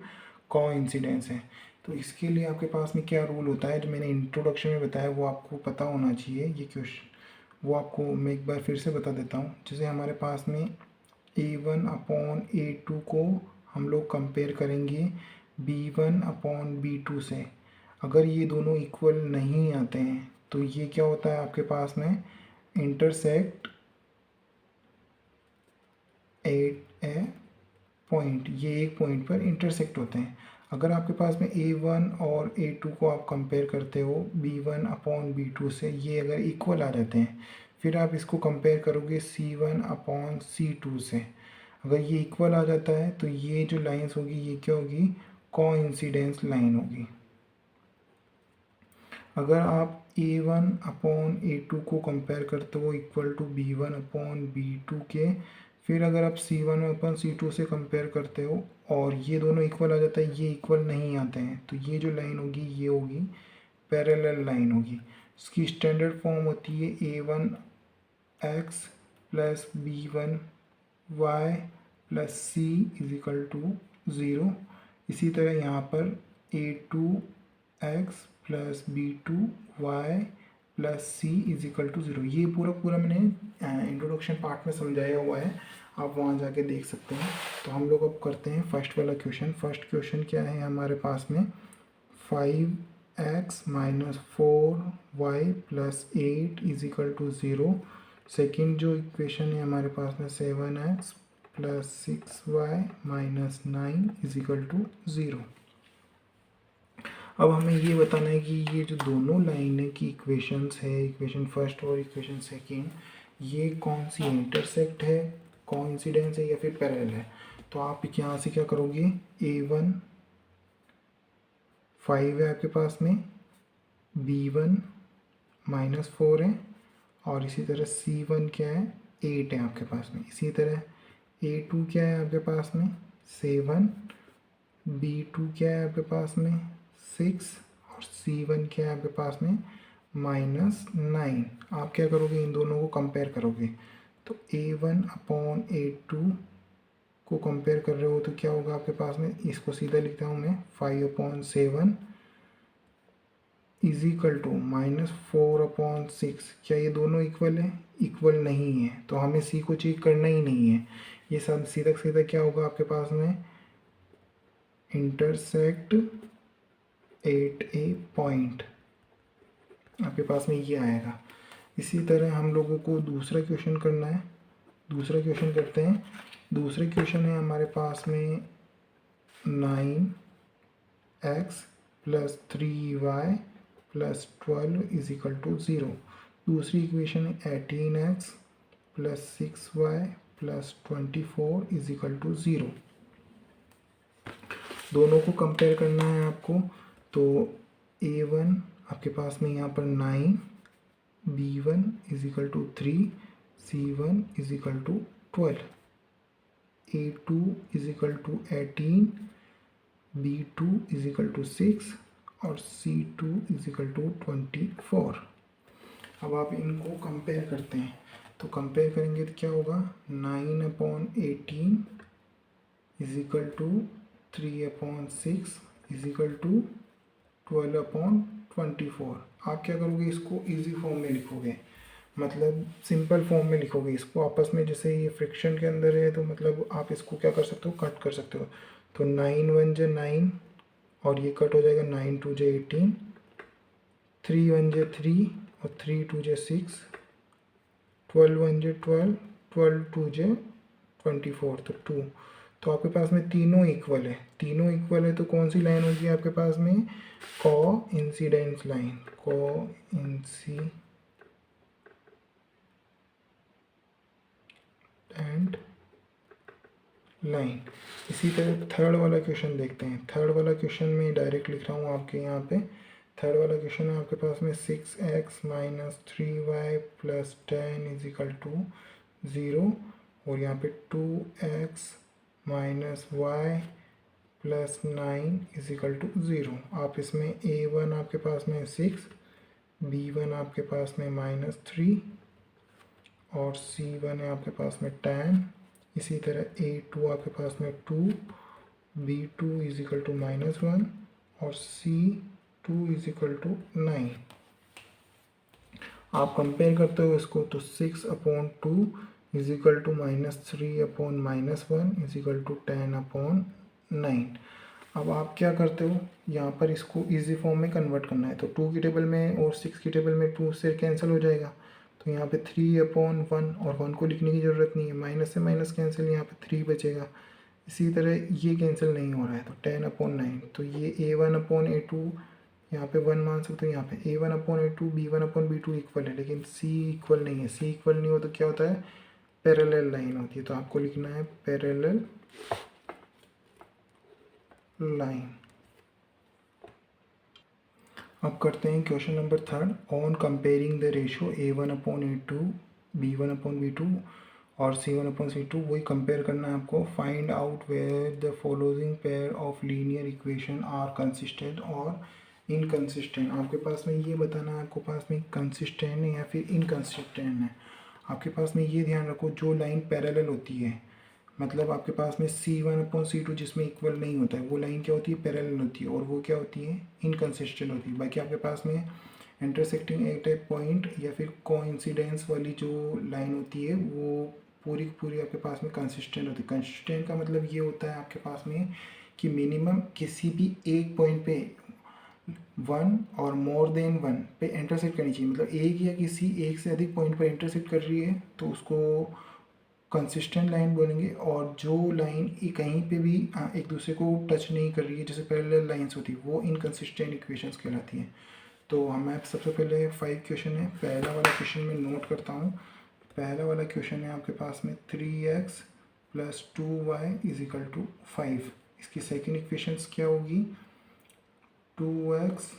कोइंसिडेंस है। तो इसके लिए आपके पास में क्या रूल होता है, जो मैंने इंट्रोडक्शन में बताया वो आपको पता होना चाहिए। ये क्वेश्चन वो आपको मैं एक बार फिर से बता देता हूँ। जैसे हमारे पास में A1/A2 को हम लोग कंपेयर करेंगे B1/B2 से। अगर ये दोनों इक्वल नहीं आते हैं तो ये क्या होता है आपके पास में, इंटरसेक्ट एट ए पॉइंट, ये एक पॉइंट पर इंटरसेक्ट होते हैं। अगर आपके पास में A1 और A2 को आप कंपेयर करते हो B1/B2 से, ये अगर इक्वल आ जाते हैं, फिर आप इसको कंपेयर करोगे C1/C2 से। अगर ये इक्वल आ जाता है तो ये जो लाइंस होगी ये क्या होगी, कोइंसिडेंस लाइन होगी। अगर आप A1/A2 को कंपेयर करते हो इक्वल टू B1/B2 के, फिर अगर आप C1/C2 से कंपेयर करते हो और ये दोनों इक्वल आ जाता है, ये इक्वल नहीं आते हैं, तो ये जो लाइन होगी ये होगी पैरेलल लाइन होगी। इसकी स्टैंडर्ड फॉर्म होती है A1x plus B1y plus C is equal to 0। इसी तरह यहाँ पर A2x plus B2y plus C is equal to 0। ये पूरा मैंने इंट्रोडक्शन पार्ट में समझाया हुआ है, आप वहाँ जाके देख सकते हैं। तो हम लोग अब करते हैं फर्स्ट वाला क्वेश्चन। फर्स्ट क्वेश्चन क्या है हमारे पास में, 5x minus 4y plus 8 is equal to 0। Second जो इक्वेशन है हमारे पास में 7x plus 6y minus 9 is equal to 0। अब हमें ये बताना है कि ये जो दोनों लाइन की इक्वेशंस है, इक्वेशन फर्स्ट और इक्वेशन सेकेंड, ये कौन सी इंटरसेक्ट है, कोइंसिडेंस है, या फिर पैरेलल है। तो आप यहाँ से क्या करोगे, A1 5 है आपके पास में, B1 माइनस 4 है, और इसी तरह C1 क्या है 8 है आपके पास में। इसी तरह A2 क्या है आपके पास में 7, B2 क्या है आपके पास में 6, और C1 क्या है आपके पास में माइनस 9। आप क्या करोगे, इन दोनों को कंपेयर करोगे। तो A1/A2 को कंपेयर कर रहे हो तो क्या होगा आपके पास में, इसको सीधा लिखता हूँ मैं 5/7 इज इक्वल टू माइनस 4/6। क्या ये दोनों इक्वल है, इक्वल नहीं है, तो हमें सी को चेक करना ही नहीं है। ये सब सीधा सीधा क्या होगा आपके पास में, इंटरसेक्ट एट ए पॉइंट, आपके पास में ये आएगा। इसी तरह हम लोगों को दूसरा क्वेश्चन करना है। दूसरा क्वेश्चन करते हैं। दूसरे क्वेश्चन है हमारे पास में 9x plus 3y plus 12 is equal to 0। दूसरी इक्वेशन है 18x plus 6y plus 24 is equal to 0। दोनों को कंपेयर करना है आपको। तो A1 आपके पास में यहाँ पर 9, B1 is equal to 3, C1 is equal to 12, A2 is equal to 18, B2 is equal to 6, और C2 इज इक्वल टू 24। अब आप इनको कंपेयर करते हैं, तो कंपेयर करेंगे तो क्या होगा, 9/18 is equal to 3/6 is equal to 12/24। आप क्या करोगे, इसको इजी फॉर्म में लिखोगे, मतलब सिंपल फॉर्म में लिखोगे इसको आपस में। जैसे ये फ्रिक्शन के अंदर है तो मतलब आप इसको क्या कर सकते हो, कट कर सकते हो। तो 9 1 जे 9 और ये कट हो जाएगा, 9 2 जे 18, 3 1 जे 3 और 3 2 जे 6, 12 1 जे 12, 12 2 जे 24 तो 2। तो आपके पास में तीनों इक्वल है, तीनों इक्वल है तो कौन सी लाइन होगी आपके पास में, को इंसिडेंस लाइन, को इंसिडेंट लाइन। इसी तरह थर्ड वाला क्वेश्चन देखते हैं। थर्ड वाला क्वेश्चन में डायरेक्ट लिख रहा हूँ आपके यहाँ पे। थर्ड वाला क्वेश्चन है आपके पास में 6x minus 3y plus 10 is equal to 0 और यहाँ पे 2x minus y plus 9 is equal to 0। आप इसमें a1 आपके पास में 6, b1 आपके पास में -3 और c1 है आपके पास में 10। इसी तरह a2 आपके पास में 2, b2 इज इक्वल टू -1 और c2 इज इक्वल टू 9। आप कंपेयर करते हो इसको तो 6/2 is equal to -3/-1 is equal to 10/9। अब आप क्या करते हो, यहाँ पर इसको इजी फॉर्म में कन्वर्ट करना है। तो 2 की टेबल में और 6 की टेबल में 2 से कैंसिल हो जाएगा, तो यहाँ पे 3/1 और 1 को लिखने की ज़रूरत नहीं है, माइनस से माइनस कैंसिल, यहाँ पे 3 बचेगा। इसी तरह ये कैंसिल नहीं हो रहा है तो 10/9, तो ये a1/a2 यहाँ पे 1 मान सकते हो। यहाँ पे a1/a2 b1/b2 इक्वल है, लेकिन c इक्वल नहीं है। c इक्वल नहीं हो तो क्या होता है, पैरेलल लाइन होती है। तो आपको लिखना है पैरेलल लाइन। अब करते हैं question number third. On comparing the ratio a1/a2 b1/b2 और c1/c2, वही कंपेयर करना है आपको। Find out where the following pair of linear equation are consistent और इनकंसिस्टेंट। आपके पास में ये बताना है आपको पास में कंसिस्टेंट है या फिर इनकंसिस्टेंट है। आपके पास में ये ध्यान रखो, जो लाइन पैरेलल होती है, मतलब आपके पास में c1/c2 जिसमें इक्वल नहीं होता है, वो लाइन क्या होती है, पैरेलल होती है, और वो क्या होती है, इनकंसिस्टेंट होती है। बाकी आपके पास में इंटरसेक्टिंग एट ए पॉइंट या फिर कोइंसिडेंस वाली जो लाइन होती है वो पूरी की पूरी आपके पास में कंसिस्टेंट होती है। कंसिस्टेंट का मतलब ये होता है आपके पास में कि मिनिमम किसी भी एक पॉइंट पे 1 और मोर देन 1 पे इंटरसेक्ट करनी चाहिए। मतलब एक या किसी एक से अधिक पॉइंट पर इंटरसेक्ट कर रही है तो उसको कंसिस्टेंट लाइन बोलेंगे। और जो लाइन कहीं पे भी एक दूसरे को टच नहीं कर रही है, जैसे पैरेलल लाइंस होती है, वो इनकंसिस्टेंट इक्वेशंस कहलाती हैं। तो हमें सबसे पहले 5 क्वेश्चन है। पहला वाला क्वेश्चन मैं नोट करता हूँ। पहला वाला क्वेश्चन है आपके पास में 3x plus 2y is equal to 5। इसकी सेकेंड इक्वेशंस क्या होगी, 2x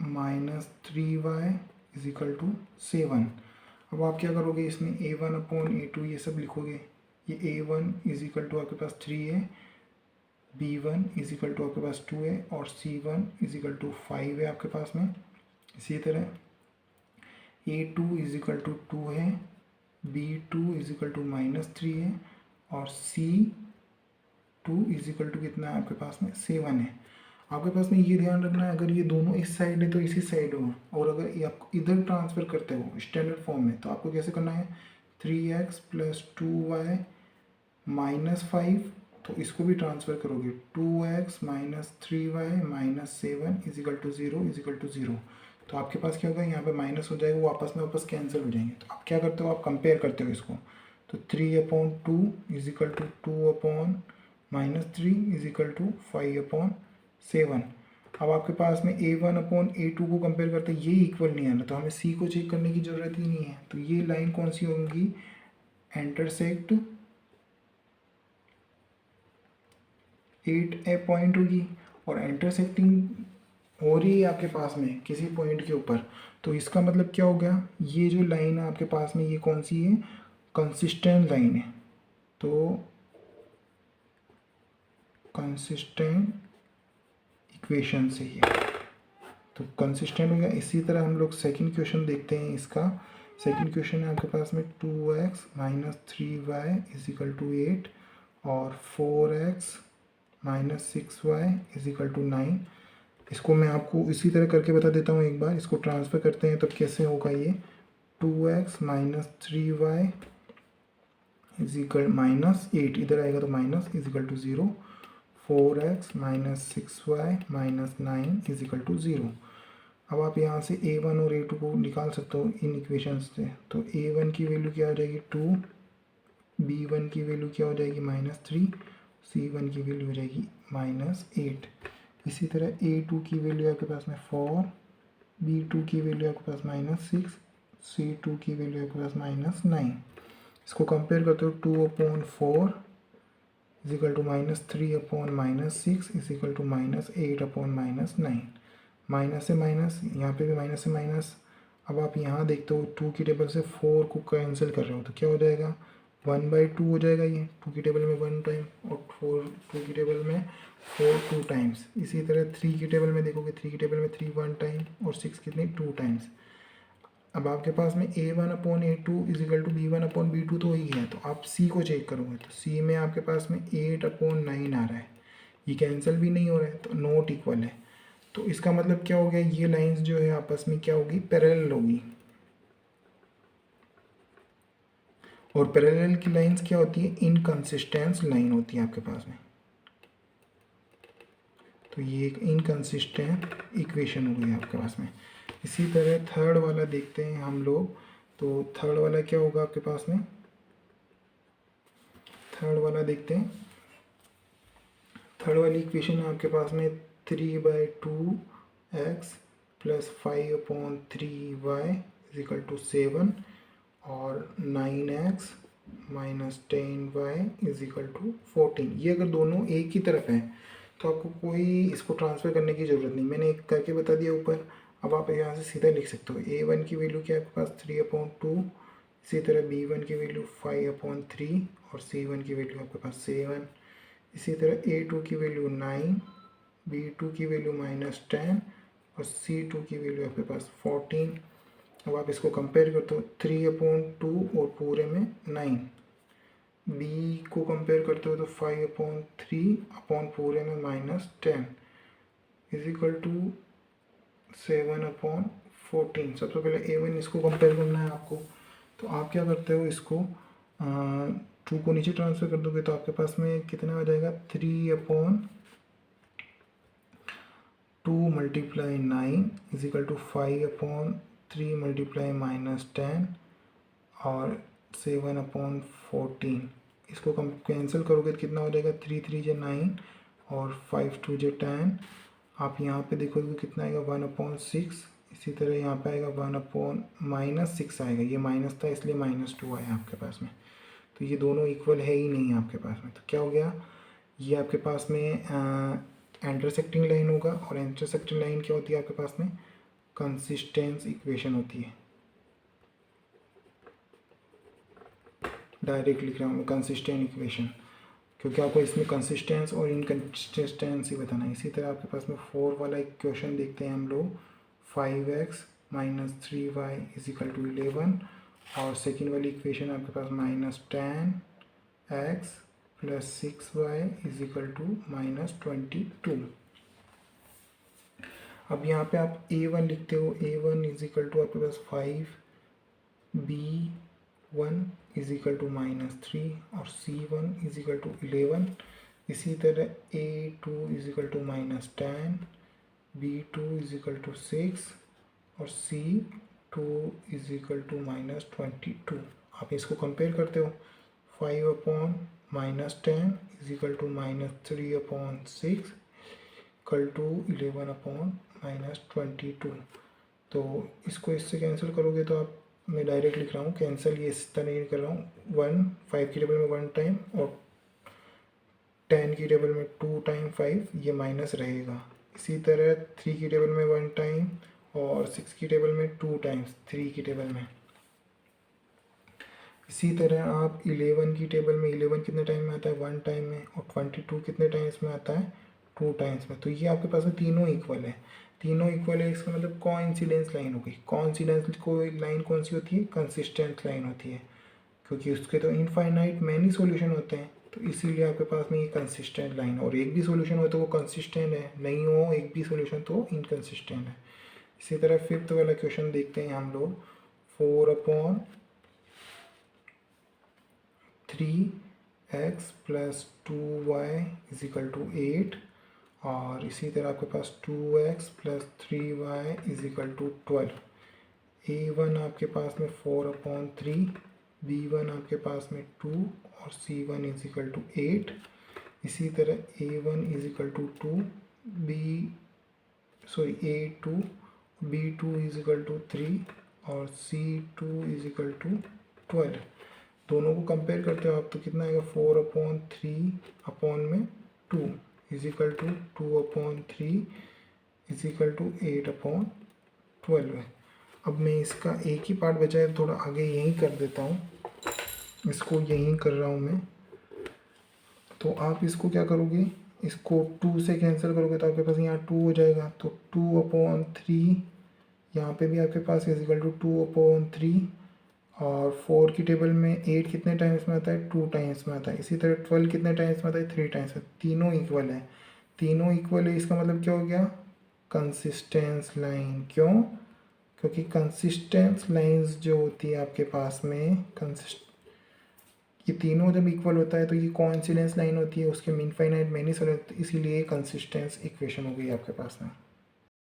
minus 3y is equal to 7। अब आप क्या करोगे, इसमें a1/a2 ये सब लिखोगे। ये a1 इज इक्वल टू आपके पास 3 है, b1 इज इक्वल टू आपके पास 2 है और c1 इज इक्वल टू 5 है आपके पास में। इसी तरह a2 इज इक्वल टू 2 है, b2 इज इक्वल टू -3 है और c2 इज इक्वल टू कितना है आपके पास में 7 है। आपके पास में ये ध्यान रखना है, अगर ये दोनों इस साइड है तो इसी साइड हो, और अगर ये आप इधर ट्रांसफ़र करते हो स्टैंडर्ड फॉर्म में तो आपको कैसे करना है, 3x प्लस 2y माइनस 5, तो इसको भी ट्रांसफ़र करोगे, 2x minus 3y minus 7 is equal to 0 is equal to 0। तो आपके पास क्या होगा, यहाँ पे माइनस हो जाएगा, वो आपस में वापस कैंसिल हो जाएंगे। तो आप क्या करते हो, आप कंपेयर करते हो इसको। तो 3/2 is equal to 2/-3 is equal to 5/7। अब आपके पास में a1/a2 को कंपेयर करते हैं, ये इक्वल नहीं आना, तो हमें c को चेक करने की ज़रूरत ही नहीं है। तो ये लाइन कौन सी होंगी, इंटरसेक्ट 8 पॉइंट होगी, और इंटरसेक्टिंग हो रही है आपके पास में किसी पॉइंट के ऊपर। तो इसका मतलब क्या हो गया, ये जो लाइन है आपके पास में ये कौन सी है, कंसिस्टेंट लाइन है। तो कंसिस्टेंट इक्वेशन से ही तो कंसिस्टेंट हो गया। इसी तरह हम लोग सेकंड क्वेश्चन देखते हैं। इसका सेकंड क्वेश्चन है आपके पास में 2x minus 3y is equal to 8 और 4x minus 6y is equal to 9। इसको मैं आपको इसी तरह करके बता देता हूँ एक बार। इसको ट्रांसफ़र करते हैं तो कैसे होगा ये, 2x minus 3y is equal minus 8, इधर आएगा तो minus is equal to 0, 4x minus 6y minus 9 is equal to 0। अब आप यहाँ से a1 और a2 को निकाल सकते हो इन इक्वेशंस से। तो a1 की वैल्यू क्या हो जाएगी 2, b1 की वैल्यू क्या हो जाएगी -3, c1 की वैल्यू हो जाएगी -8। इसी तरह a2 की वैल्यू आपके पास में 4, b2 की वैल्यू आपके पास -6, c2 की वैल्यू आपके पास -9। इसको कंपेयर करते हो 2/4 is equal to -3/-6 is equal to -8/-9। Minus से माइनस, यहाँ पे भी माइनस से माइनस। अब आप यहाँ देखते हो 2 की टेबल से 4 को कैंसिल कर रहे हो तो क्या हो जाएगा, 1/2 हो जाएगा ये 2 की टेबल में 1 टाइम, और 2 की टेबल में 4 2 टाइम्स। इसी तरह 3 की टेबल में देखोगे, 3 की टेबल में 3 1 टाइम और 6 कितनी 2 टाइम्स। अब आपके पास में a1/a2 is equal to b1/b2 तो वही है। तो आप c को चेक करोगे तो c में आपके पास में 8/9 आ रहा है, ये कैंसिल भी नहीं हो रहा है तो नॉट इक्वल है। तो इसका मतलब क्या हो गया, ये लाइंस जो है आपस में क्या होगी, पैरेलल होगी। और पैरेलल की लाइंस क्या होती है, इनकंसिस्टेंस लाइन होती है आपके पास में। तो ये एक इनकंसिस्टेंट इक्वेशन हो गई आपके पास में। इसी तरह थर्ड वाला देखते हैं हम लोग। तो थर्ड वाला क्या होगा आपके पास में, थर्ड वाला देखते हैं। थर्ड वाली इक्वेशन है आपके पास में 3/2x plus 5/3y is equal to 7 और 9x minus 10y is equal to 14। ये अगर दोनों एक ही तरफ हैं तो आपको कोई इसको ट्रांसफ़र करने की ज़रूरत नहीं, मैंने एक करके बता दिया ऊपर। अब आप यहाँ से सीधा लिख सकते हो, a1 की वैल्यू क्या है आपके पास 3/2, इसी तरह b1 की वैल्यू 5/3 और c1 की वैल्यू आपके पास 7। इसी तरह a2 की वैल्यू 9, b2 की वैल्यू -10 और c2 की वैल्यू आपके पास 14। अब आप इसको कंपेयर करते हो 3/2 और पूरे में 9, b को कंपेयर करते हो तो 5/3 अपॉन पूरे में -10 इज इक्वल टू 7/14। सबसे पहले a1 इसको कंपेयर करना है आपको। तो आप क्या करते हो, इसको 2 को नीचे ट्रांसफ़र कर दोगे तो आपके पास में कितना हो जाएगा, 3/2 multiply 9 is equal to 5/3 multiply -10 और 7/14। इसको कम कैंसिल करोगे तो कितना हो जाएगा, 3 3 जे 9 और 5 2 जे 10। आप यहाँ पे देखोगे तो कितना आएगा 1/6। इसी तरह यहाँ पे आएगा 1/-6 आएगा, ये माइनस था इसलिए -2 आया आपके पास में। तो ये दोनों इक्वल है ही नहीं आपके पास में। तो क्या हो गया, ये आपके पास में इंटरसेक्टिंग लाइन होगा। और इंटरसेक्टिंग लाइन क्या होती है आपके पास में, कंसिस्टेंस इक्वेशन होती है। डायरेक्ट लिख रहा हूँ मैं कंसिस्टेंट इक्वेशन, क्योंकि आपको इसमें कंसिस्टेंस और इनकंसिस्टेंसी बताना है। इसी तरह आपके पास में 4 वाला इक्वेशन देखते हैं हम लोग, 5x minus 3y is equal to 11। और सेकेंड वाली इक्वेशन आपके पास -10x plus 6y is equal to -22। अब यहाँ पे आप a1 लिखते हो, a1 इज इक्वल टू आपके पास 5b1 इज इक्वल टू -3 और c1 इज इक्वल टू 11। इसी तरह a2 is equal to -10, b2 is equal to 6 और c2 इज इक्वल टू -22। आप इसको कंपेयर करते हो, 5/-10 is equal to -3/6 equal to 11/-22। तो इसको इससे कैंसिल करोगे तो आप, मैं डायरेक्ट लिख रहा हूँ कैंसिल, ये इस तरह नहीं कर रहा हूँ, 5 की टेबल में 1 टाइम और 10 की टेबल में 2 टाइम 5, ये माइनस रहेगा। इसी तरह 3 की टेबल में 1 टाइम और 6 की टेबल में 2 टाइम्स 3 की टेबल में। इसी तरह आप 11 की टेबल में 11 कितने टाइम में आता है, 1 टाइम में, और 22 कितने टाइम्स में आता है, 2 टाइम्स में। तो ये आपके पास में तीनों इक्वल है, तीनों इक्वल है, इसका मतलब कोइंसिडेंस लाइन हो गई। कोइंसिडेंस कोई लाइन कौन सी होती है, कंसिस्टेंट लाइन होती है, क्योंकि उसके तो इनफाइनाइट मैनी सॉल्यूशन होते हैं। तो इसीलिए आपके पास में ये कंसिस्टेंट लाइन, और एक भी सॉल्यूशन हो तो वो कंसिस्टेंट है, नहीं हो एक भी सॉल्यूशन तो इनकंसिस्टेंट है। इसी तरह फिफ्थ वाला क्वेश्चन देखते हैं हम लोग। 4/3x + 2y = 8, और इसी तरह आपके पास 2x + 3y = 12। a1 आपके पास में 4/3, b1 आपके पास में 2 और c1 = 8। इसी तरह a1 = 2, a2 b2 = 3 और c2 = 12। दोनों को कंपेयर करते हो आप तो कितना आएगा, 4/3/2 = 2/3 = 8/12। अब मैं इसका एक ही पार्ट बचा है, थोड़ा आगे यहीं कर देता हूँ, इसको यहीं कर रहा हूँ मैं। तो आप इसको क्या करोगे, इसको 2 से कैंसिल करोगे तो आपके पास यहाँ 2 हो जाएगा, तो 2/3 यहाँ पे भी आपके पास = 2/3, और 4 की टेबल में 8 कितने टाइम्स में आता है, 2 टाइम्स में आता है। इसी तरह 12 कितने टाइम्स में आता है, 3 टाइम्स में। तीनों इक्वल है, तीनों इक्वल है, इसका मतलब क्या हो गया, कंसिस्टेंस लाइन। क्यों, क्योंकि कंसिस्टेंस लाइंस जो होती है आपके पास में, ये तीनों जब इक्वल होता है तो ये कोइंसिडेंस लाइन होती है, उसके मीन फाइनाइट मैनी सॉल्यूशन, इसीलिए कंसिस्टेंस इक्वेशन हो गई आपके पास में।